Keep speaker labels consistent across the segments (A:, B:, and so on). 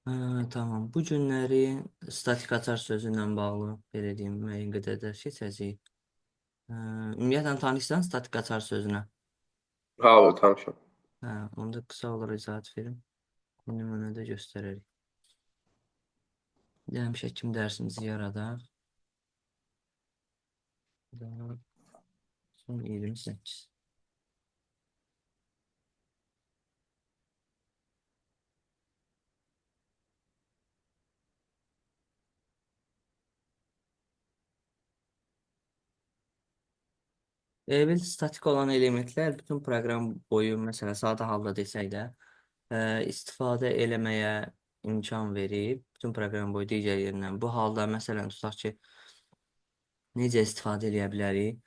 A: Tamam. Bu günləri statik açar sözü ilə bağlı belə deyim, müəyyən qədər də keçəcəyik. Ümumiyyətlə tanışsan statik açar sözünə.
B: Hava tanışım.
A: Onda qısa olaraq izahat verim. Nümunədə göstərərik. Həmişə kim dərsimizi yaradar. Son 28. Belə statik olan elementlər bütün proqram boyu, məsələn, sadə halda desək də, istifadə eləməyə imkan verib, bütün proqram boyu digər yerindən. Bu halda, məsələn, tutaq ki, necə istifadə eləyə bilərik?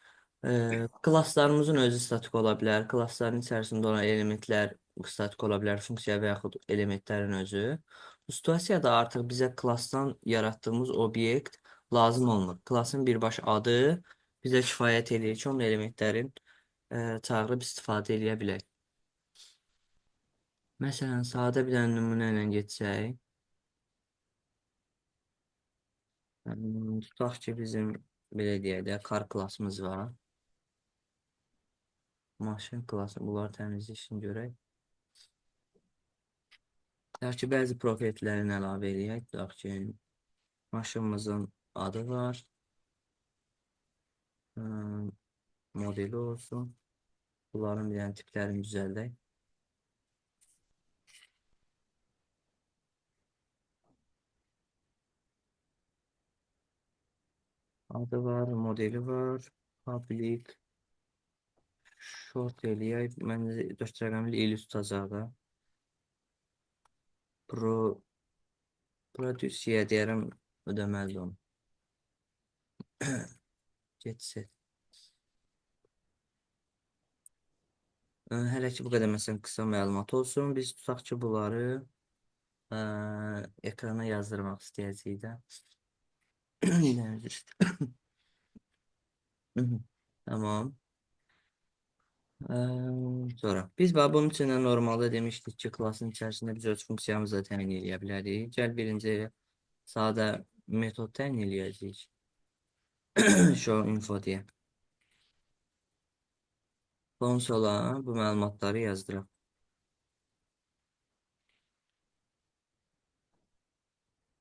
A: Klasslarımızın özü statik ola bilər, klassların içərisində olan elementlər statik ola bilər, funksiya və yaxud elementlərin özü. Bu situasiyada artıq bizə klassdan yaratdığımız obyekt lazım olmur. Klassın birbaşa adı bizə kifayət eləyir ki, onun elementlərin çağırıb istifadə eləyə bilək. Məsələn, sadə bir dənə nümunə ilə geçsək, tutaq ki, bizim belə deyək də, kar klassımız var. Maşın klası, bunları təmizləyişini görək. Deyək ki, bəzi propertilərini əlavə eləyək. Deyək ki, maşınımızın adı var, modeli olsun. Bunların bir dənə tiplərini düzəldək. Adı var, modeli var, public, short eləyək. Məncə 4 rəqəmli il tutacaq da. Produsiya deyərəm, ödəməlidir onu. Getsə. Hələ ki, bu qədər məsələn qısa məlumat olsun. Biz tutaq ki, bunları ekrana yazdırmaq istəyəcəyik də. Tamam. Sonra biz bunun üçün də normalda demişdik ki, klassın içərisində biz öz funksiyamızı da təyin edə bilərik. Gəl birinci sadə metod təyin eləyəcəyik. Show info deyə. Konsola bu məlumatları yazdıraq.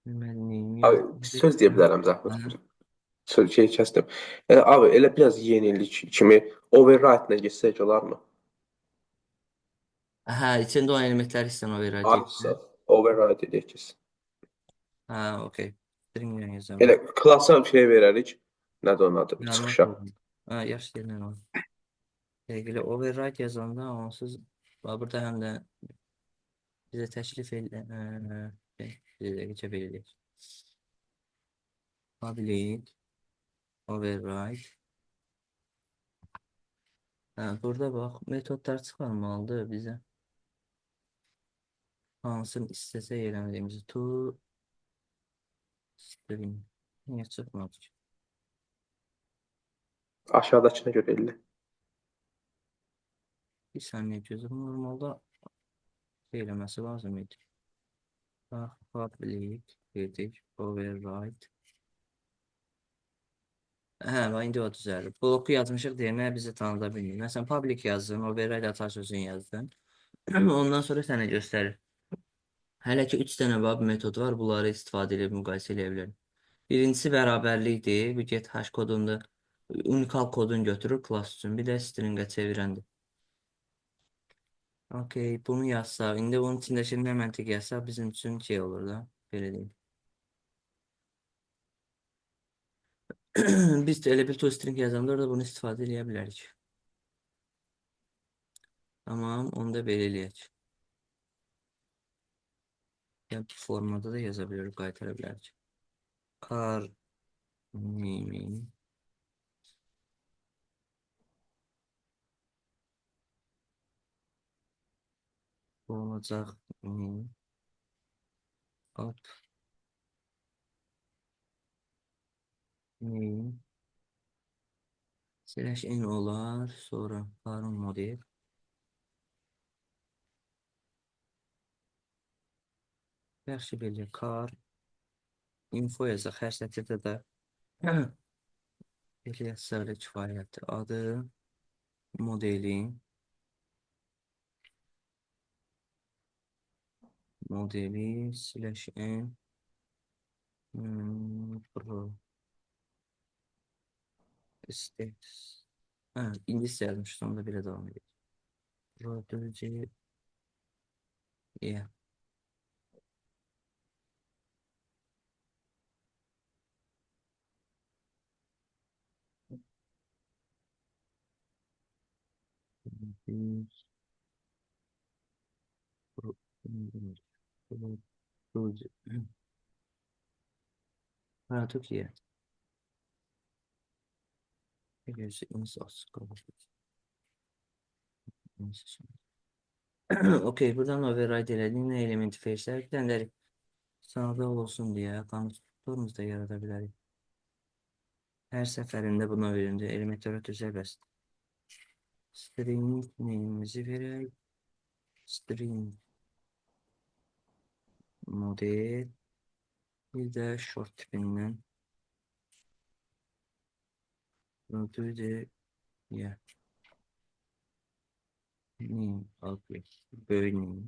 B: Abi bir söz deyə bilərəm zəhmət. Söz kəsdim. Abi elə biraz yenilik kimi override-nə geçsək olarmı?
A: Hə, içində olan elementlər istən override.
B: Hardsa override edək kesin.
A: Hə, okey. String ilə
B: Elə
A: yazalım.
B: klassa bir şey verərik. Nədir onun adı?
A: Normal
B: Çıxışa.
A: oldu. Hə, yaxşı deyilən o. Sevgili override yazanda onsuz burada həm də bizə təklif bizə geçə bilirik. Public override. Burada bax, metodlar çıxarmalıdır bizə. Hansını istəsək eləmədiyimizi to string. Niyə çıxmadı ki?
B: Aşağıdakına görə elə.
A: Bir saniyə gözüm normalda eləməsi lazım idi. Bax, public dedik, override. Hə, bax, indi o düzəlir. Bloku yazmışıq deyənə bizi tanıda bilmir. Məsələn, public yazdın, override atar sözünü yazdın. Ondan sonra sənə göstərir. Hələ ki 3 dənə metod var, bunları istifadə edib müqayisə edə bilərik. Birincisi bərabərlikdir. Bu get hash kodunda unikal kodun götürür klass üçün. Bir də stringə çevirəndir. Okey, bunu yazsaq. İndi bunun içindəki nə məntiq yazsaq bizim üçün şey olur da. Belə deyim. Biz də elə bir toString yazanda orada bunu istifadə edə bilərik. Tamam, onu da belə eləyək. Yəni, bu formada da yaza bilərik, qaytara bilərik. Car naming olacaq up name slash n olar, sonra karın model. Yaxşı belə car info yazaq. Hər sətirdə də belə yazsaq kifayətdir. Adı, modeli slash n pro status. Ha, İngilizce yazmış. Sonunda bile devam ediyor. Pro yeah. Pro- Ha, Türkiye. Biliyorsun, insas. Okey, buradan override elədik. Nə element face'lər? Bir dənə də sağda olsun deyə konstruktorumuz da yarada bilərik. Hər səfərində buna verildi. Elementlərə sərbəst. String name'imizi verək. String model. Bir də short tipindən. Bunu da yeah. Name object. Böyük name.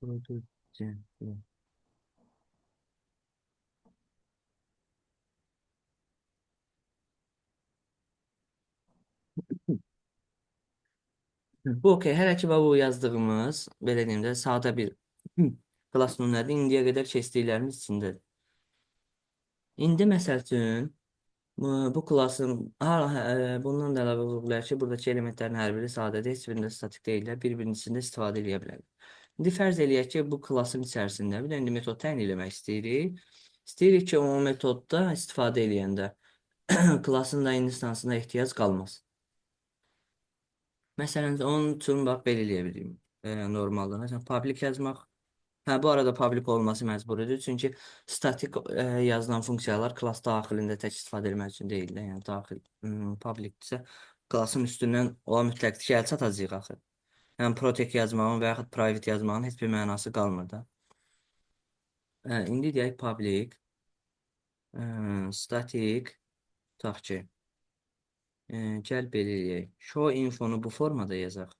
A: Product. Yeah. Bu okey. Hələ ki bu yazdığımız belə deyim də sadə bir class nümunədir. İndiyə qədər keçdiklərimiz içindədir. İndi məsəl üçün bu klasın bundan da əlavə ola bilər ki, buradakı elementlərin hər biri sadədir, heç birində statik deyirlər, bir-birincisində istifadə edə bilərlər. İndi fərz eləyək ki, bu klasın içərisində bir dənə metod təyin eləmək istəyirik. İstəyirik ki, o metodda istifadə eləyəndə klasın da instansına ehtiyac qalmaz. Məsələn, onun üçün bax belə eləyə bilərik. Normalda. Məsələn, public yazmaq. Hə, bu arada public olması məcburidir. Çünki statik yazılan funksiyalar klass daxilində tək istifadə edilmək üçün deyil də. Yəni daxil publicdirsə klassın üstündən ola mütləqdir ki, əl çatacağıq axı. Yəni protect yazmağın və yaxud private yazmağın heç bir mənası qalmır da. İndi deyək public static tutaq ki gəl belə eləyək. Show infonu bu formada yazaq.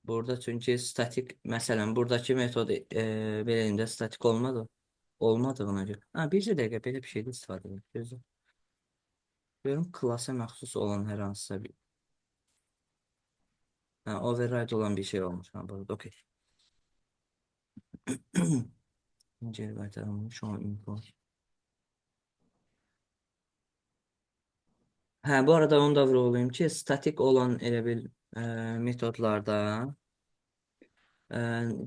A: Burada çünki statik, məsələn, buradakı metod beləyində statik olmadığına görə. Bircə dəqiqə belə bir şeydə istifadə edir. Gözüm. Görüm, klasa məxsus olan hər hansısa bir. Override olan bir şey olmuş. Burada, okey. Geri qaytarılmış, şu an info. Bu arada onu da vurgulayayım ki, statik olan elə bil metodlarda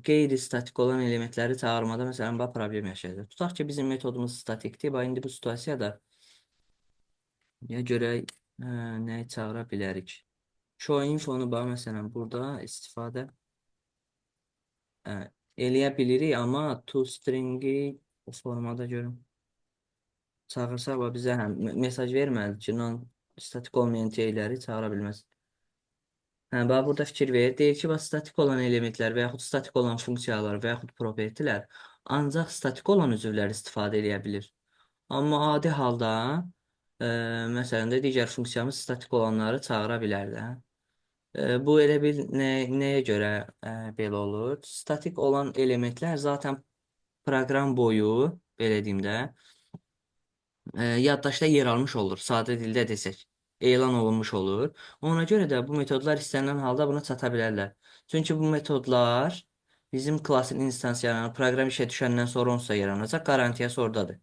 A: qeyri-statik olan elementləri çağırmada məsələn bax problem yaşayacaq. Tutaq ki, bizim metodumuz statikdir. Bax indi bu situasiyada ya görək nəyi çağıra bilərik. Show infonu bax məsələn burada istifadə eləyə bilirik, amma toString-i o formada görüm. Çağırsaq bax bizə mesaj verməlidir ki, non-statik olmayan şeyləri çağıra bilməz. Bax burada fikir verir. Deyir ki, bax statik olan elementlər və yaxud statik olan funksiyalar və yaxud propertilər ancaq statik olan üzvlər istifadə edə bilir. Amma adi halda məsələn də digər funksiyamız statik olanları çağıra bilər də. Bu elə bil nəyə görə belə olur? Statik olan elementlər zaten proqram boyu, belə deyim də, yaddaşda yer almış olur. Sadə dildə desək, elan olunmuş olur. Ona görə də bu metodlar istənilən halda buna çata bilərlər. Çünki bu metodlar bizim klasın instansiyalarına proqram işə düşəndən sonra onsuz da yaranacaq. Qarantiyası oradadır.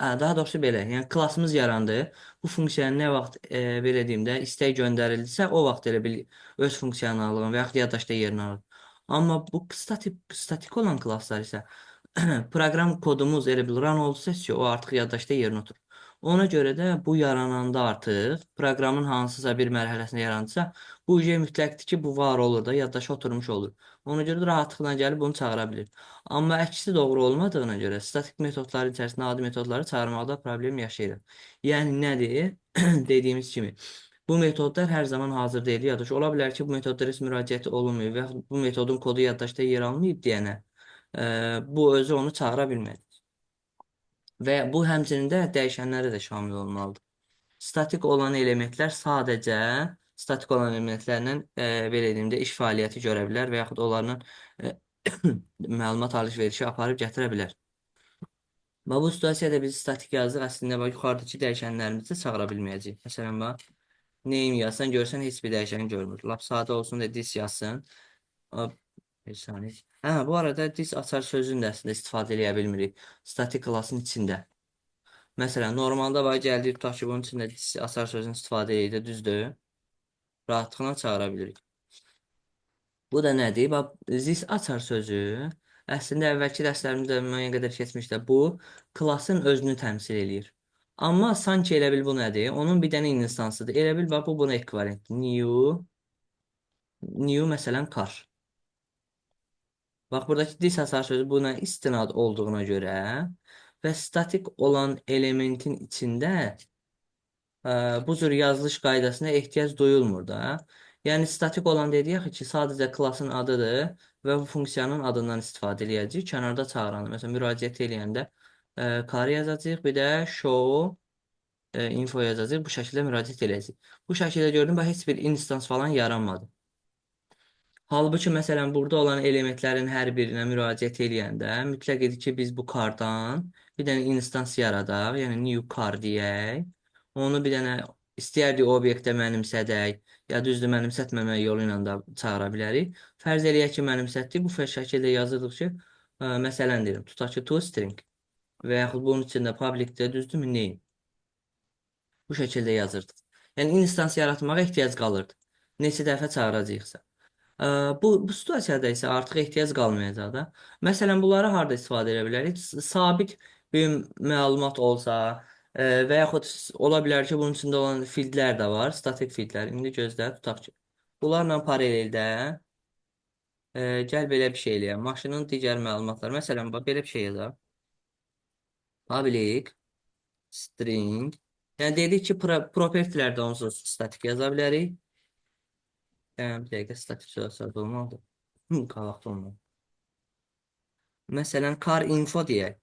A: Daha doğrusu belə, yəni klassımız yarandı. Bu funksiyanın nə vaxt belə deyim də istək göndərildisə, o vaxt elə bil öz funksiyonallığını və yaxud yaddaşda yerini alır. Amma bu statik olan klasslar isə proqram kodumuz elə bil run olsa ki, o artıq yaddaşda yerini oturur. Ona görə də bu yarananda artıq proqramın hansısa bir mərhələsində yaranırsa, bu mütləqdir ki, bu var olur da, yaddaşa oturmuş olur. Ona görə də rahatlıqla gəlib bunu çağıra bilir. Amma əksi doğru olmadığına görə statik metodların içərisində adi metodları çağırmaqda problem yaşayırıq. Yəni nədir? Dediyimiz kimi, bu metodlar hər zaman hazır deyil yaddaş. Ola bilər ki, bu metodlara heç müraciət olunmuyor və yaxud bu metodun kodu yaddaşda yer almayıb deyənə, bu özü onu çağıra bilməz. Və bu həmçinin də dəyişənlərə də şamil olmalıdır. Statik olan elementlər sadəcə statik olan elementlərlə belə deyim də iş fəaliyyəti görə bilər və yaxud onlarla e, məlumat alış-verişi aparıb gətirə bilər. Və bu situasiyada biz statik yazdıq, əslində bax yuxarıdakı dəyişənlərimizi də çağıra bilməyəcəyik. Məsələn bax name yazsan görsən heç bir dəyişən görmür. Lap sadə olsun da this yazsın. Hop, bir saniyə. Hə, bu arada this açar sözünü də əslində istifadə edə bilmirik. Statik klasın içində. Məsələn, normalda var gəldik, tutaq ki, bunun içində asar sözünü istifadə edir, düzdür? Rahatlıqla çağıra bilirik. Bu da nədir? Bax, this açar sözü əslində əvvəlki dərslərimizdə müəyyən qədər keçmişdə bu klasın özünü təmsil eləyir. Amma sanki elə bil bu nədir? Onun bir dənə instansıdır. Elə bil bax, bu buna ekvivalentdir. New məsələn car. Bax, buradakı this açar sözü buna istinad olduğuna görə və statik olan elementin içində bu cür yazılış qaydasına ehtiyac duyulmur da. Yəni statik olan deyək ki, sadəcə klasın adıdır və bu funksiyanın adından istifadə edəcəyik. Kənarda çağıranı, məsələn, müraciət eləyəndə car yazacağıq, bir də show info yazacağıq. Bu şəkildə müraciət edəcəyik. Bu şəkildə gördüm, bax, heç bir instans falan yaranmadı. Halbuki, məsələn, burada olan elementlərin hər birinə müraciət eləyəndə mütləq edir ki, biz bu kardan bir dənə instans yaradaq, yəni new car deyək. Onu bir dənə istəyərdik obyektə mənimsədək, ya düzdür mənimsətməmək yolu ilə də çağıra bilərik. Fərz eləyək ki, mənimsətdik. Bu şəkildə yazırdıq ki, məsələn deyirəm, tutaq ki, toString və yaxud bunun içində publicdə düzdürmü name. Bu şəkildə yazırdıq. Yəni instans yaratmağa ehtiyac qalırdı. Neçə dəfə çağıracağıqsa. Bu situasiyada isə artıq ehtiyac qalmayacaq da. Məsələn, bunları harda istifadə edə bilərik? Sabit bir məlumat olsa və yaxud ola bilər ki, bunun içində olan fildlər də var, statik fildlər. İndi gözlə, tutaq ki. Bunlarla paraleldə gəl belə bir şey eləyək. Maşının digər məlumatları. Məsələn, belə bir şey yazaq. Public string. Yəni dedik ki, propertilərdə onsuz statik yaza bilərik. Yəni bir dəqiqə statik söz olmalıdır. Qalaqda olmalı. Məsələn, car info deyək.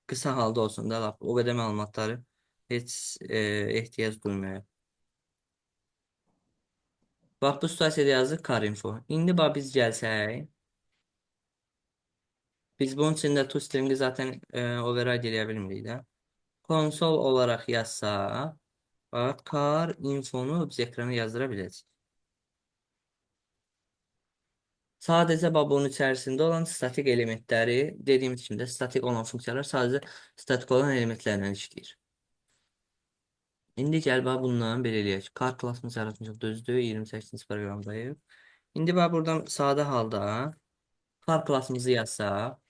A: Qısa halda olsun da, o qədər məlumatları heç ehtiyac duymayaq. Bax, bu situasiyada yazıq car info. İndi bax, biz gəlsək, biz bunun içində toString'i zaten override edə bilmirik də. Konsol olaraq yazsaq, bax, car infonu biz ekrana yazdıra biləcəyik. Sadəcə bunun içərisində olan statik elementləri, dediyimiz kimi də statik olan funksiyalar sadəcə statik olan elementlərlə işləyir. İndi gəl bundan belə eləyək. Car klassımız yaratmışıq, düzdür, 28-ci proqramdayıq. İndi buradan sadə halda car klassımızı yazsaq,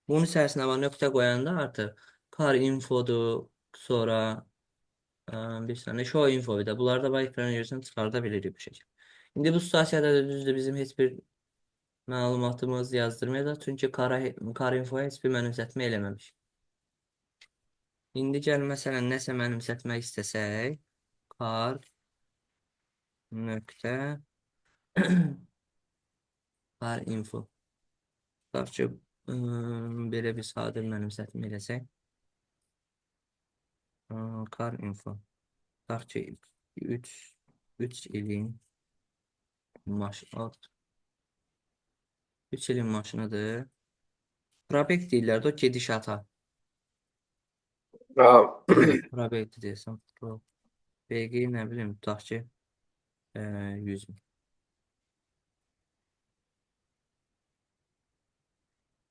A: bunun içərisinə nöqtə qoyanda artıq car infodur, sonra bir saniyə show infoyu da. Bunları da ekrana görürsən çıxarda bilirik bu şəkildə. İndi bu situasiyada da düzdür, bizim heç bir məlumatımız yazdırmayacaq. Çünki car infoya heç bir mənimsətmə eləməmiş. İndi gəl məsələn nəsə mənimsətmək istəsək, car nöqtə car info. Tutaq ki, belə bir sadə mənimsətmə eləsək, car info. Tutaq ki, 3 ilin maşını 3 ilin maşınıdır. Probekt deyirlər də o gedişata. Probekt deyirsən. BG nə bilim, tutaq ki 100 min.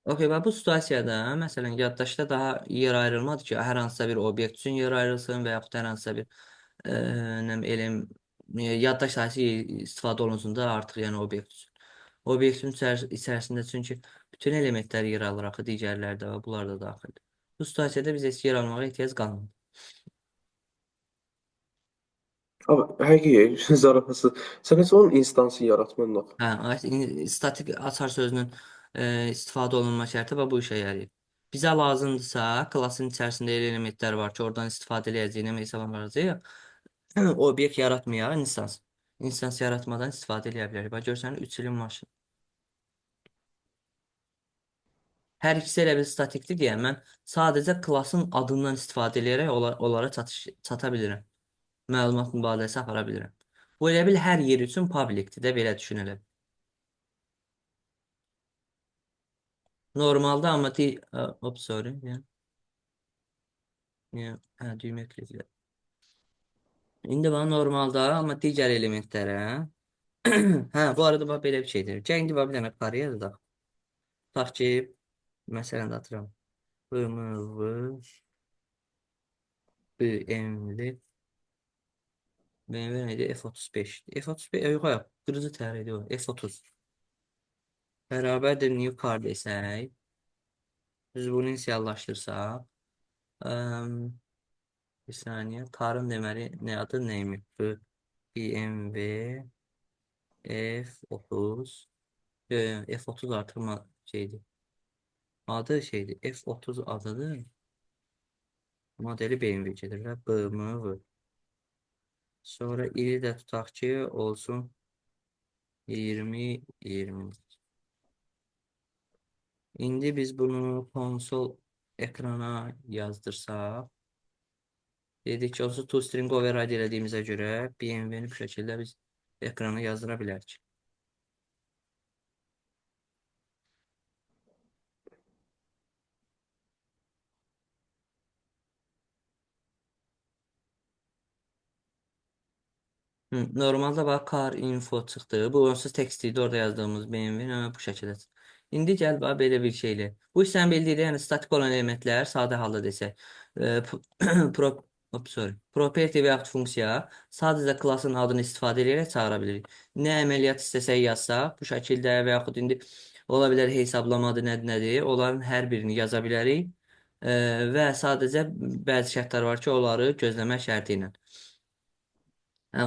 A: Okey, və bu situasiyada, məsələn, yaddaşda daha yer ayrılmadı ki, hər hansısa bir obyekt üçün yer ayrılsın və yaxud hər hansısa bir yaddaş sahəsi istifadə olunsun da artıq, yəni obyekt üçün. Obyektin içərisində çünki bütün elementlər yer alır, axı digərlər də var, bunlar da daxildir. Bu situasiyada biz heç yer almağa ehtiyac qalmır.
B: Abi həqiqi zarafası. Sən heç onun instansı yaratmırsan axı.
A: Hə, statik açar sözünün istifadə olunma şərti və bu işə yarayır. Bizə lazımdırsa, klassın içərisində elə elementlər var ki, oradan istifadə edəcəyik, nə hesablamayacağıq. Obyekt yaratmayaq, instans. İnstans yaratmadan istifadə edə bilərik. Bax, görsən, 3 ilin maşın. Hər ikisi elə bir statikdir deyə mən sadəcə klassın adından istifadə edərək onlara çata bilirəm. Məlumat mübadiləsi apara bilirəm. Bu elə bil hər yer üçün publicdir də, belə düşünülür. Normalda amma sorry. Hə, düymə kliklə. İndi bana normalda amma digər elementlərə hə, bu arada bax belə bir şeydir. Gəl indi bax bir dənə kariyerdə da. Tutaq ki, məsələn də atıram. BMW BMW BMW neydi? F35. F35 yox, yox. Qırmızı tərə idi o. F30. Bərabərdir new car desək. Biz bunu inisiallaşdırsaq. Bir saniyə. Carın deməli nə adı neymi? Bu BMW F30. F30 artıq şeydir. Adı şeydir. F30 adıdır. Modeli BMW gedir. BMW. Sonra ili də tutaq ki, olsun 2020. İndi biz bunu konsol ekrana yazdırsaq, dedik ki, olsun toString override elədiyimizə görə BMW-ni bu şəkildə biz ekrana yazdıra bilərik. Normalda bax car info çıxdı. Bu onsuz tekst idi orada yazdığımız BMW bu şəkildə. İndi gəl bax belə bir şeylə. Bu sən bildiyi, yəni statik olan elementlər sadə halda desək. Pro, sorry. Property və yaxud funksiya sadəcə klassın adını istifadə edərək çağıra bilirik. Nə əməliyyat istəsək yazsaq, bu şəkildə və yaxud indi ola bilər hesablamadır, nədir? Onların hər birini yaza bilərik. Və sadəcə bəzi şərtlər var ki, onları gözləmək şərti ilə.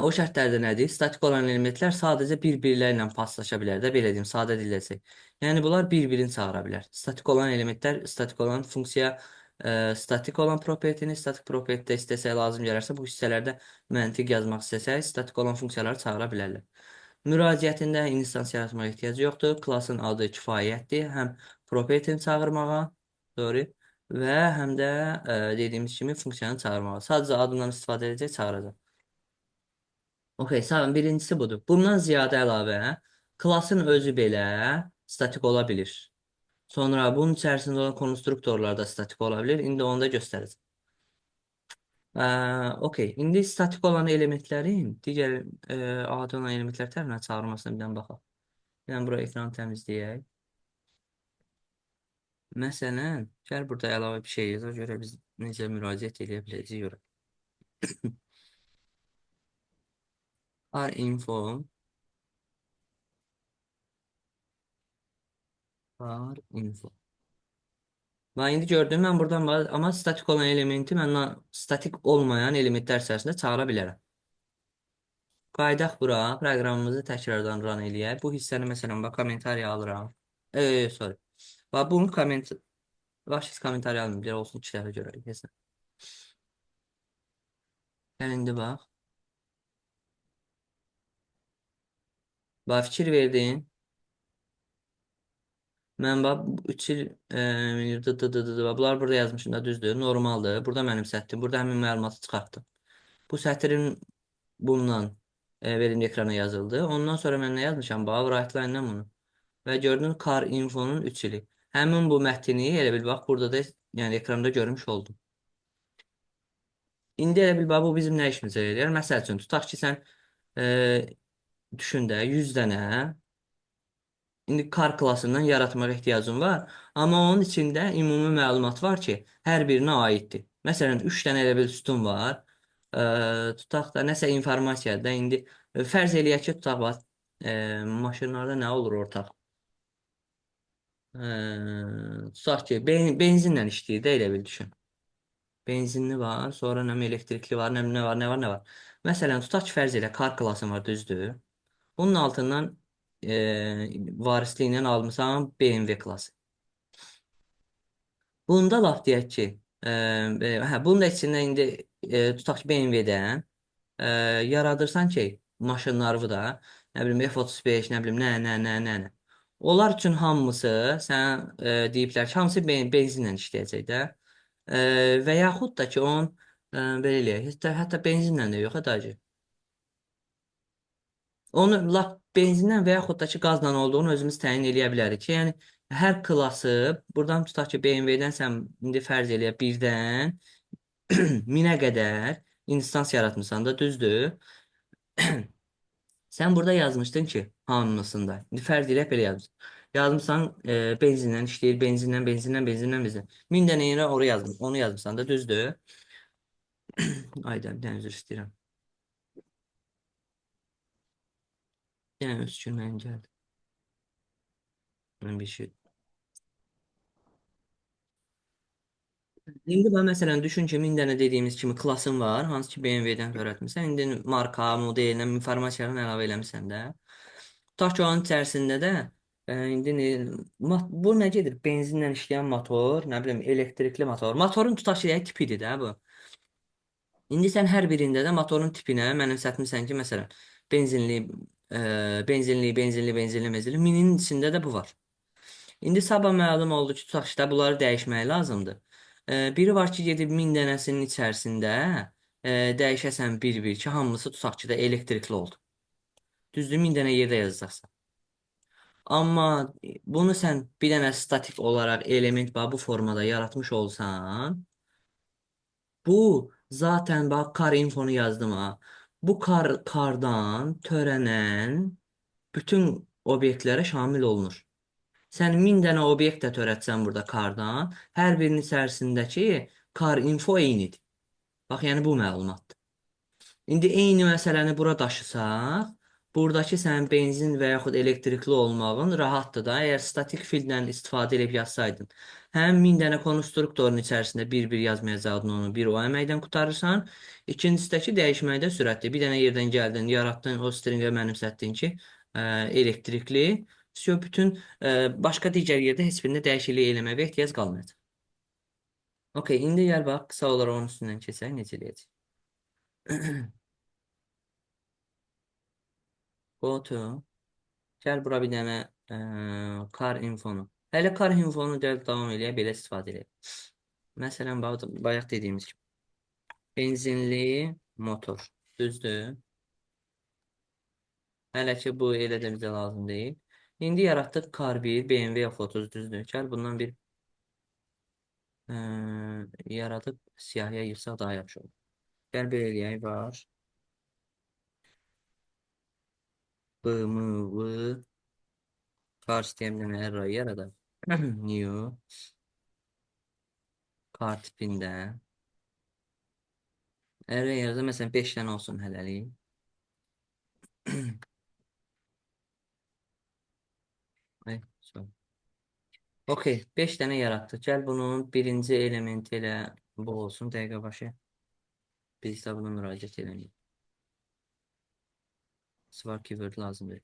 A: O şərtlərdə nədir? Statik olan elementlər sadəcə bir-birləri ilə paslaşa bilər də, belə deyim, sadə dildə desək. Yəni bunlar bir-birini çağıra bilər. Statik olan elementlər, statik olan funksiya, statik olan propertini, statik propertidə istəsək lazım gələrsə, bu hissələrdə məntiq yazmaq istəsək, statik olan funksiyaları çağıra bilərlər. Müraciətində instans yaratmağa ehtiyac yoxdur. Klassın adı kifayətdir. Həm propertini çağırmağa, doğru, və həm də dediyimiz kimi funksiyanı çağırmağa. Sadəcə adından istifadə edəcək, çağıracaq. Okey, sağ olun. Birincisi budur. Bundan ziyadə əlavə, klasın özü belə statik ola bilir. Sonra bunun içərisində olan konstruktorlar da statik ola bilir. İndi onu da göstərəcəm. Okey, indi statik olan elementlərin digər adi olan elementlər tərəfindən çağırmasına bir dənə baxaq. Yəni, bura ekranı təmizləyək. Məsələn, gəl burada əlavə bir şey yazaq, görə biz necə müraciət edə biləcəyik görə. R-info R-info. Və indi gördüm, mən buradan amma statik olan elementi mən statik olmayan elementlər içərisində çağıra bilərəm. Qaydaq bura, proqramımızı təkrardan run eləyək. Bu hissəni məsələn, bax, kommentariya alıram. Sorry. Bax, bunu kommentariya almayayım, bir olsun 2 dəfə görək. Gəl indi bax. Bax, fikir verdin. Mən bax 3 il bunlar burada yazmışım da düzdür, normaldır. Burada mənim səttim, burada həmin məlumatı çıxartdım. Bu sətrin bundan verimli ekrana yazıldı. Ondan sonra mən nə yazmışam? Bax, write-line-dan bunu. Və gördünüz car infonun 3 ili. Həmin bu mətni elə bil bax burada da yəni ekranda görmüş oldum. İndi elə bil bax bu bizim nə işimizə yarayır? Məsəl üçün tutaq ki sən düşün də 100 dənə indi car klassından yaratmağa ehtiyacın var. Amma onun içində ümumi məlumat var ki, hər birinə aiddir. Məsələn, 3 dənə elə bir sütun var. Tutaq da nəsə informasiyadır da indi fərz eləyək ki, tutaq var. Maşınlarda nə olur ortaq? Tutaq ki, benzinlə işləyir də, elə bil düşün. Benzinli var, sonra nə bilim elektrikli var, nə var, nə var, nə var. Məsələn, tutaq ki, fərz elə kar klasın var, düzdür? Bunun altından varisliklə almısan BMW klası. Bunda laf deyək ki, bunun da içində indi tutaq ki, BMW-dən yaradırsan ki, maşınları da, nə bilim F-35, nə bilim nə. Onlar üçün hamısı sən deyiblər ki, hamısı benzinlə işləyəcək də. Və yaxud da ki, onun belə eləyək, hətta benzinlə də yox, dayıcı. Onu lap benzindən və yaxud da ki, qazla olduğunu özümüz təyin eləyə bilərik ki, yəni hər klası, buradan tutaq ki, BMW-dən sən indi fərz eləyə birdən 1000-ə qədər instans yaratmısan da, düzdür? Sən burada yazmışdın ki, hamısında. İndi fərz eləyək belə yazmışsın. Yazmışsan benzinlə işləyir, benzinlə. 1000 dənə yerə oraya yazmış, onu yazmışsan da, düzdür? Ayda bir dənə üzr istəyirəm. Yəni öz sürməyim gəldi. Mən bir şey. İndi bax məsələn düşün ki, 1000 dənə dediyimiz kimi klasın var, hansı ki BMW-dən törətmisən. İndi marka, model, informasiyanı əlavə eləmisən də. Tutaq ki, onun içərisində də indi bu nə gedir? Benzinlə işləyən motor, nə bilim elektrikli motor. Motorun tutaq ki, tipidir də bu. İndi sən hər birində də motorun tipinə mənimsətmisən ki, məsələn, benzinli, benzinli. Minin içində də bu var. İndi sabah məlum oldu ki, tutaq ki, bunları dəyişmək lazımdır. Biri var ki, gedib 1000 dənəsinin içərisində dəyişəsən bir-bir ki, hamısı tutaq ki, də elektrikli oldu. Düzdür, 1000 dənə yerdə yazacaqsan. Amma bunu sən bir dənə statik olaraq element bu formada yaratmış olsan, bu zaten bax kar infonu yazdım ha. Bu kardan törənən bütün obyektlərə şamil olunur. Sən 1000 dənə obyekt də törətsən burada kardan, hər birinin içərisindəki kar info eynidir. Bax, yəni bu məlumatdır. İndi eyni məsələni bura daşısaq, buradakı sənin benzin və yaxud elektrikli olmağın rahatdır da. Əgər statik fildən istifadə edib yazsaydın, həm 1000 dənə konstruktorun içərisində bir-bir yazmayacaqdın onu, bir o əməkdən qurtarırsan. İkincisindəki dəyişməkdə sürətli. Bir dənə yerdən gəldin, yaratdın, o stringə mənimsətdin ki, elektrikli. Bütün başqa digər yerdə heç birində dəyişiklik eləməyə ehtiyac qalmayacaq. Okey, indi gəl bax, qısa olaraq onun üstündən keçək, necə eləyəcək? Go to. Gəl bura bir dənə car infonu. Hələ car infonu gəl davam eləyə, belə istifadə eləyə. Məsələn, bayaq dediyimiz kimi. Benzinli motor. Düzdür. Hələ ki, bu elə də bizə lazım deyil. İndi yaratdıq car 1, BMW F30 düzdür. Gəl bundan bir yaradıb siyahıya yığsaq daha yaxşı olur. Gəl belə eləyək, var. BMW car sistemini array yaradaq. New car tipində. Array yaradaq, məsələn 5 dənə olsun hələlik. Ay, sorry. Okey, 5 dənə yaratdıq. Gəl bunun birinci elementi elə bu olsun, dəqiqə başı. Biz də buna müraciət edərik. Var keyword lazımdır.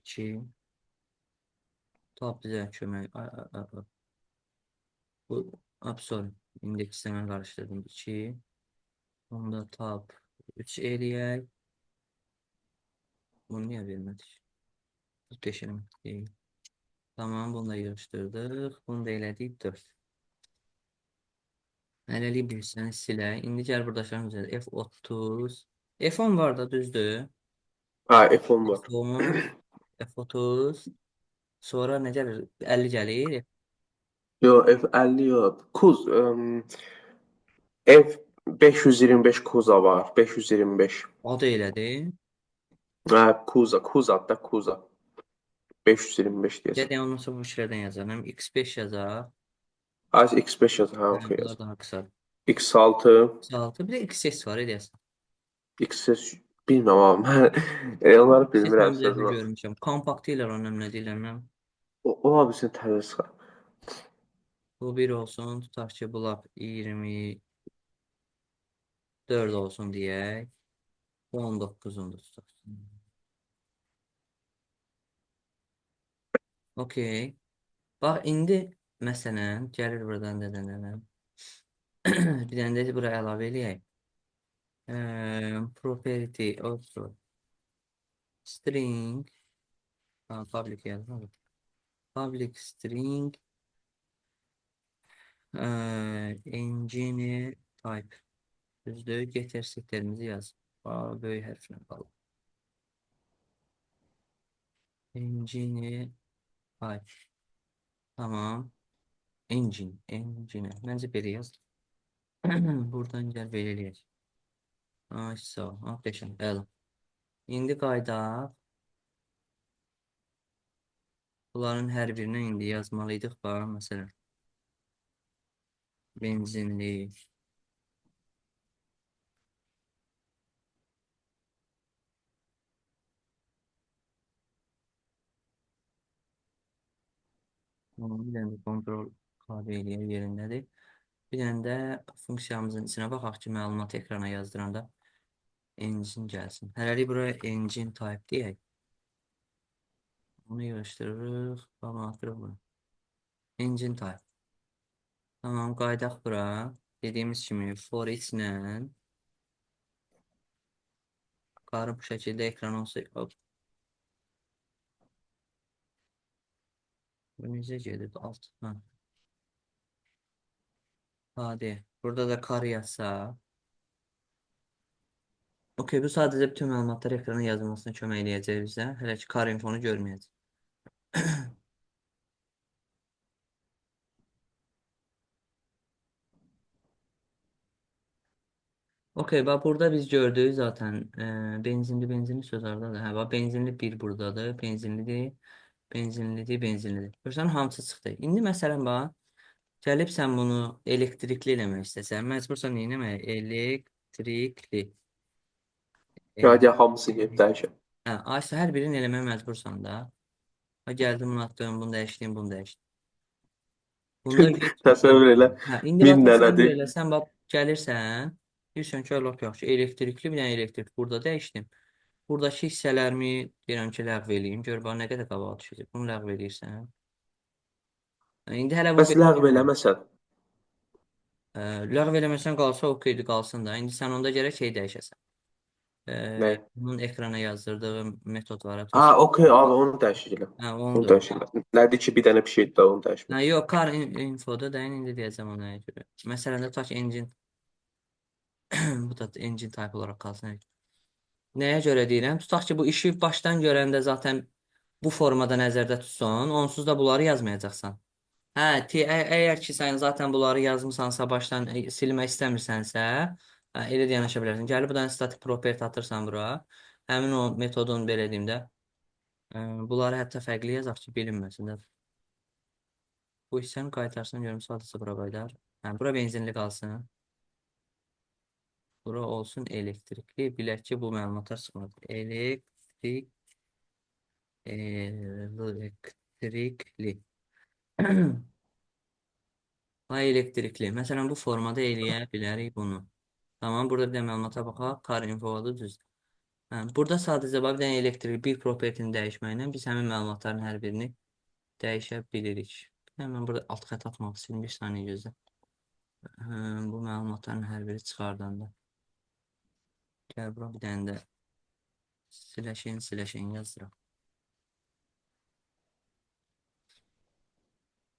A: 2 tab bizə kömək. Bu, sorry, indekslə mən qarışdırdım. 2 onda tab 3 eləyək. Bunu niyə vermədik? 5 element deyil. Tamam, bunu da yığışdırdıq. Bunu da elədik 4. Hələlik bir səni silək. İndi gəl burada aşağı F30. F10 var da, düzdür?
B: Ha, F10 var.
A: F10, F30. Sonra nə gəlir? 50 gəlir.
B: Yo, F50 yox. F525 Kuza var. 525.
A: O da elədir.
B: Ha, Kuza da Kuza. 525 deyəsən.
A: Gəl ondan sonra bu işlərdən yazalım. X5 yazaq.
B: Az X5 yaz. Ha, okey
A: Bunlar
B: yaz.
A: daha qısa.
B: X6,
A: X6. Bir də XS var, eləyəsən.
B: XS Bilmirəm abi. Mən onları bilmirəm
A: Sistem bir dəfə
B: sözüm.
A: görmüşəm. Kompakt deyirlər onun nə deyirlər.
B: O abisini təzə çıxar.
A: Bu bir olsun. Tutaq ki, bu lap 24 olsun deyək. Bu 19-undur tutaq. Okey. Bax, indi məsələn, gəlir buradan dedənəm. Bir dənə də bura əlavə eləyək. Property also string public yazmalı. Public string engine type. Düzdür, getirsiklərimizi yaz. Böyük hərflə qalır. Engine type. Tamam. Engine. Məncə belə yaz. Buradan gəl belə eləyək. Ay, sağ ol. Qəşəng. Əla. İndi qaydaq. Bunların hər birinə indi yazmalıydıq. Bax, məsələn. Benzinli. Bir dənə də kontrol KB eləyək yerindədir. Bir dənə də funksiyamızın içinə baxaq ki, məlumatı ekrana yazdıranda engine gəlsin. Hələlik buraya engine type deyək. Onu yığışdırırıq. Bağlatırıq bunu. Engine type. Tamam, qaydaq bura. Dediyimiz kimi for each ilə qarı bu şəkildə ekran olsa. Hop. Bu necə gedir? Alt. Hadi. Burada da kar yazsa. Okey, bu sadəcə bütün məlumatları ekrana yazılmasına kömək eləyəcək bizə. Hələ ki, kar infonu görməyəcək. Okey, bax burada biz gördük zaten benzinli söz hardadır. Hə, bax benzinli bir buradadır. Benzinlidir. Görsən hamısı çıxdı. İndi məsələn bax, gəlib sən bunu elektrikli eləmək istəsən, məcbursan nə etmək? Elektrikli.
B: Hadi hamısı yeyib dəyişir.
A: Hə, aysa hər birini eləməyə məcbursan da. Ha, gəldim bunu atdım, bunu dəyişdim, bunu dəyişdim. Bunda get.
B: Təsəvvür elə.
A: Hə, indi bax
B: 1000
A: təsəvvür
B: dənədir.
A: eləsən, bax gəlirsən, deyirsən ki, lap yaxşı, elektrikli bir dənə elektrik burada dəyişdim. Buradakı hissələrimi deyirəm ki, ləğv eləyim. Gör bax nə qədər qabağa düşəcək. Bunu ləğv eləyirsən. İndi hələ bu
B: Bəs
A: belə
B: ləğv
A: gəlmir.
B: eləməsən.
A: Ləğv eləməsən qalsa okeydir, qalsın da. İndi sən onda gərək şey dəyişəsən.
B: Nə?
A: Bunun ekrana yazdırdığım metod var.
B: Ha, okey abi onu dəyişəcəm.
A: Hə,
B: Onu
A: ondur.
B: dəyişəcəm. Nədir ki, bir dənə bir şeydir də onu
A: Hə,
B: dəyişmək.
A: yox, car infoda da indi deyəcəm ona görə. Məsələn də touch engine bu da engine type olaraq qalsın. Nəyə görə deyirəm? Tutaq ki, bu işi başdan görəndə zaten bu formada nəzərdə tutsan, onsuz da bunları yazmayacaqsan. Hə, əgər ki, sən zaten bunları yazmısansa, başdan silmək istəmirsənsə, elə də yanaşa bilərsən. Gəlib buradan static property atırsan bura. Həmin o metodun belə deyim də, bunları hətta fərqli yazaq ki, bilinməsin də. Bu hissəni qaytarsan, görüm sadəcə bura qaydar. Hə, bura benzinli qalsın. Bura olsun elektrikli. Bilək ki, bu məlumatlar çıxmadı. Elektrikli. Ay elektrikli. Məsələn, bu formada eləyə bilərik bunu. Tamam, burada bir də məlumata baxaq. Car infoda düz. Hə, burada sadəcə bax, bir dənə elektrik bir propertini dəyişməklə biz həmin məlumatların hər birini dəyişə bilirik. Həmən burada alt xətt atmaq istəyirəm. Bir saniyə gözlə. Bu məlumatların hər biri çıxardanda. Gəl bura bir dənə də siləşin yazdıraq.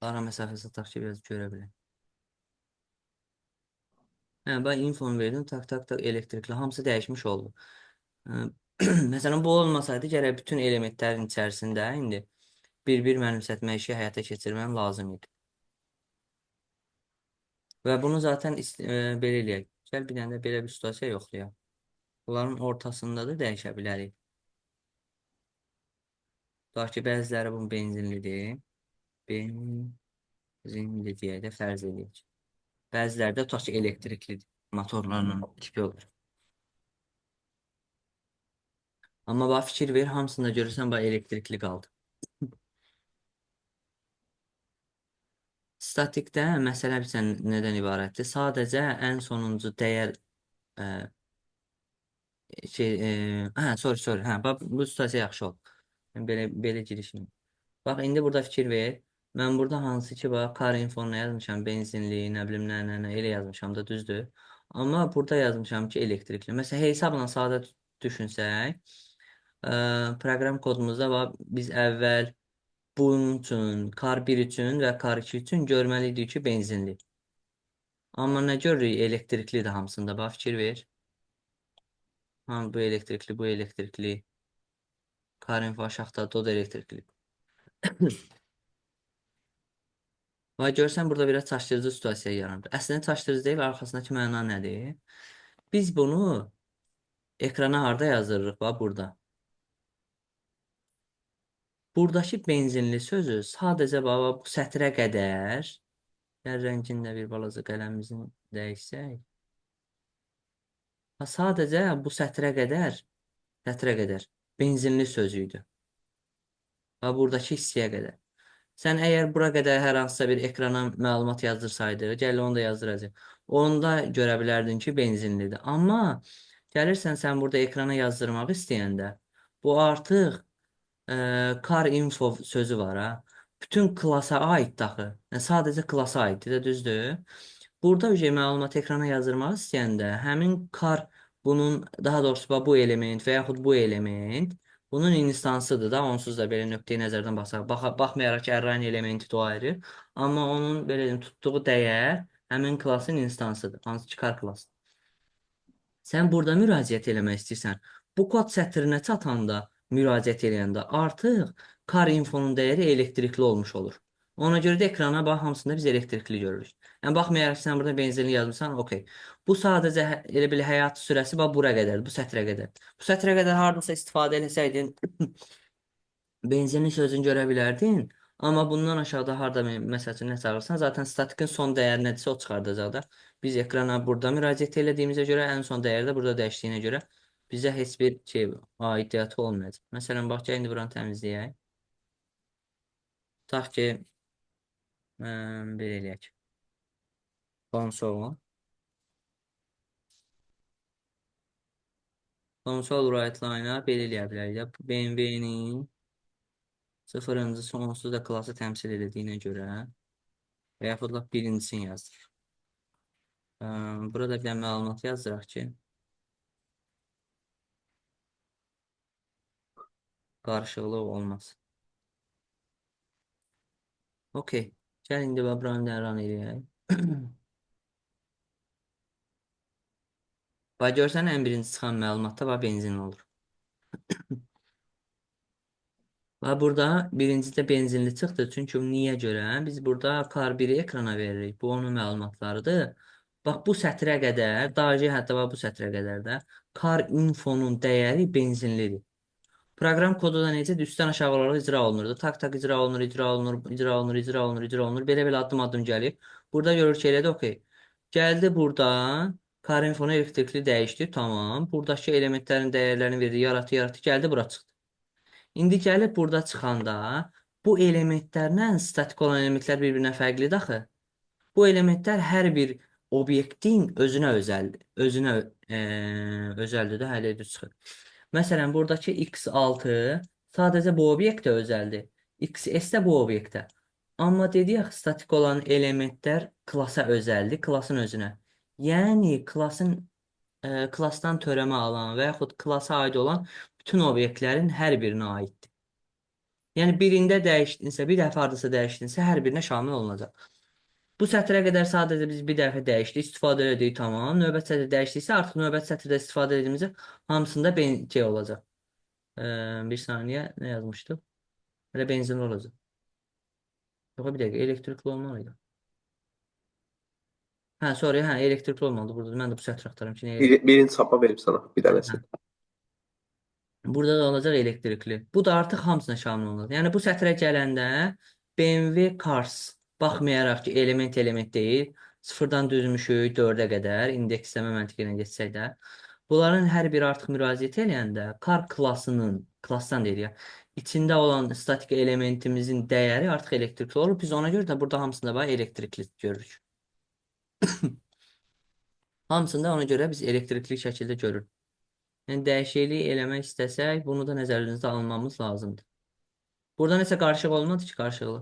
A: Ara məsafəsi tutaq ki, biraz görə bilək. Hə, ben infonu verdim, tak elektrikli hamısı dəyişmiş oldu. Məsələn, bu olmasaydı gərək bütün elementlərin içərisində indi bir-bir mənimsətmə işi həyata keçirməm lazım idi. Və bunu zaten belə eləyək. Gəl bir dənə də belə bir situasiya yoxlayaq. Bunların ortasında da dəyişə bilərik. Tutaq ki, bəziləri bunun benzinlidir. Benzinli deyə də fərz edək. Bəziləri də tutaq ki, elektriklidir. Motorlarla tipi olur. Amma bax fikir ver, hamısında görürsən bax elektrikli qaldı. Statikdə məsələ bilirsən nədən ibarətdir? Sadəcə ən sonuncu dəyər ə, sorry, hə, bax bu situasiya yaxşı oldu. Mən belə girişim. Bax indi burada fikir ver. Mən burada hansı ki bax car info nə yazmışam, benzinli, nə bilim nə elə yazmışam da düzdür. Amma burada yazmışam ki elektrikli. Məsələn hesabla sadə düşünsək, proqram kodumuzda bax biz əvvəl bunun üçün, kar 1 üçün və kar 2 üçün görməliydik ki benzinli. Amma nə görürük elektrikli də hamısında bax fikir ver. Ha, bu elektrikli, bu elektrikli. Kar info aşağıda, o da elektrikli. Və görsən burada biraz çaşdırıcı situasiya yarandı. Əslində çaşdırıcı deyil, arxasındakı məna nədir? Biz bunu ekrana harda yazdırırıq? Bax burada. Buradakı benzinli sözü sadəcə bax bu sətrə qədər, yəni rəngində bir balaca qələmimizin dəyişsək, sadəcə bu sətrə qədər benzinli sözüydü. Və buradakı hissəyə qədər. Sən əgər bura qədər hər hansısa bir ekrana məlumat yazdırsaydı, gəl onu da yazdıracaq. Onda görə bilərdin ki, benzinlidir. Amma gəlirsən sən burada ekrana yazdırmaq istəyəndə, bu artıq car info sözü var ha. Bütün klasa aid daxı. Yəni, sadəcə klasa aiddir də düzdür. Burada məlumat ekrana yazdırmaq istəyəndə həmin car bunun daha doğrusu bu element və yaxud bu element bunun instansıdır da, onsuz da belə nöqteyi nəzərdən baxmayaraq ki, Errain elementi də o ayrı, amma onun belə deyim, tutduğu dəyər həmin klasın instansıdır, hansı ki, car klası. Sən burada müraciət eləmək istəyirsən. Bu kod sətrinə çatanda, müraciət eləyəndə artıq car infonun dəyəri elektrikli olmuş olur. Ona görə də ekrana bax, hamısında biz elektrikli görürük. Yəni, baxmayaraq ki, sən burada benzinli yazmışsan, okey. Bu sadəcə elə bil həyat sürəsi bax, bura qədər, bu sətrə qədər. Bu sətrə qədər haradasa istifadə eləsəydin, benzinli sözünü görə bilərdin. Amma bundan aşağıda harda məsəl üçün nə çağırırsan, zaten statikin son dəyəri nədirsə o çıxardacaq da. Biz ekrana burada müraciət elədiyimizə görə ən son dəyəri də burada dəyişdiyinə görə bizə heç bir şey aidiyyatı olmayacaq. Məsələn, bax, indi buranı təmizləyək. Tutaq ki, belə eləyək. Console. Console right line-a belə eləyə bilərik. BMW-nin sıfırıncı sonsuz da klası təmsil edildiyinə görə və yaxud da birincisini yazdır. Burada bir məlumat yazdıraq ki, qarışıqlıq olmaz. Okey. Gəl indi buranı dərran eləyək. Bax, görsən ən birinci çıxan məlumatda bax, benzin olur. Və burada birincidə benzinli çıxdı. Çünki niyə görə? Biz burada kar 1-i ekrana veririk. Bu onun məlumatlarıdır. Bax, bu sətrə qədər, daci hətta bax, bu sətrə qədər də kar infonun dəyəri benzinlidir. Proqram kodu da necə üstdən aşağı olaraq icra olunurdu. Tak icra olunur, icra olunur, icra olunur, icra olunur, icra olunur. Belə-belə addım-addım gəlir. Burada görür ki, elədi, okey. Gəldi burada, kar infonu elektrikli dəyişdi, tamam. Buradakı elementlərin dəyərlərini verdi, yaratdı, gəldi, bura çıxdı. İndi gəlib burada çıxanda bu elementlərlə statik olan elementlər bir-birinə fərqlidir axı. Bu elementlər hər bir obyektin özünə özəldir. Özəldir də hələ düz çıxır. Məsələn, buradakı x6 sadəcə bu obyektə özəldir. XS də bu obyektə. Amma dedik axı, statik olan elementlər klasa özəldir, klasın özünə. Yəni, klasdan törəmə alan və yaxud klasa aid olan bütün obyektlərin hər birinə aiddir. Yəni, birində dəyişdinsə, bir dəfə hardasa dəyişdinsə, hər birinə şamil olunacaq. Bu sətrə qədər sadəcə biz bir dəfə dəyişdik, istifadə elədik, tamam. Növbət sətrə dəyişdiksə, artıq növbət sətrdə istifadə edilməyəcək, hamısında şey olacaq. Bir saniyə, nə yazmışdıq? Hələ benzinli olacaq. Yox, bir dəqiqə, elektrikli olmalıydı. Hə, sorry, hə, elektrikli olmalıdır burada. Mən də bu sətri axtarım ki, nəyə?
B: Birinci sapa verib sana bir dənəsi.
A: Burada da olacaq elektrikli. Bu da artıq hamısına şamil olacaq. Yəni, bu sətrə gələndə BMW Cars, baxmayaraq ki, element deyil, sıfırdan düzmüşük 4-ə qədər, indeksləmə məntiqi ilə geçsək də. Bunların hər biri artıq müraciət edəndə car klassdan deyir ya, içində olan statik elementimizin dəyəri artıq elektrikli olur. Biz ona görə də burada hamısında bax elektrikli görürük. Hamısında ona görə biz elektrikli şəkildə görürük. Yəni dəyişiklik eləmək istəsək, bunu da nəzərinizdə almamız lazımdır. Burada nəsə qarışıq olmadı ki, qarışıqlı.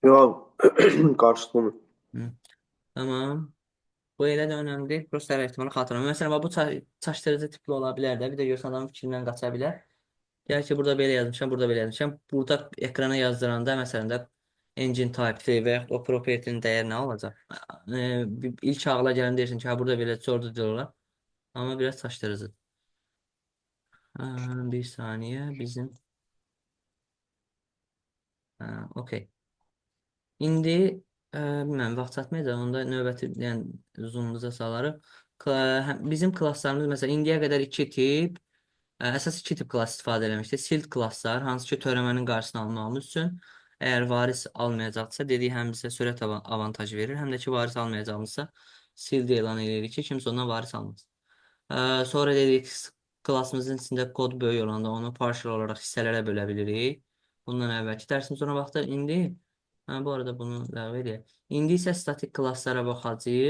B: Ya qarşılığını.
A: Hı. Tamam. Bu elə də önəmli deyil. Prosta hər ehtimalı xatırlamıyorum. Məsələn, bax, bu çaşdırıcı tipli ola bilər də. Bir də görsən adamın fikrindən qaça bilər. Deyər ki, burada belə yazmışam, burada belə yazmışam. Burada ekrana yazdıranda, məsələn də engine type və yaxud o property-nin dəyəri nə olacaq? İlk ağla gələn deyirsən ki, ha, burada belə sordu diyorlar. Amma biraz çaşdırıcı. Bir saniyə bizim. Okey. İndi bilmirəm, vaxt çatmayacaq. Onda növbəti, yəni zoomumuza salarıq. Bizim klasslarımız, məsələn, indiyə qədər 2 tip, əsas 2 tip klass istifadə eləmişdik. Silt klasslar, hansı ki, törəmənin qarşısını almamız üçün, əgər varis almayacaqsa, dediyi həm bizə sürət avantajı verir, həm də ki, varis almayacaqsa, sild elan edirik ki, kimsə ondan varis almaz. Sonra dedik, klassımızın içində kod böyük olanda onu partial olaraq hissələrə bölə bilirik. Bundan əvvəlki dərsimiz ona baxdı. İndi bu arada bunu ləğv edək. İndi isə statik klasslara baxacağıq.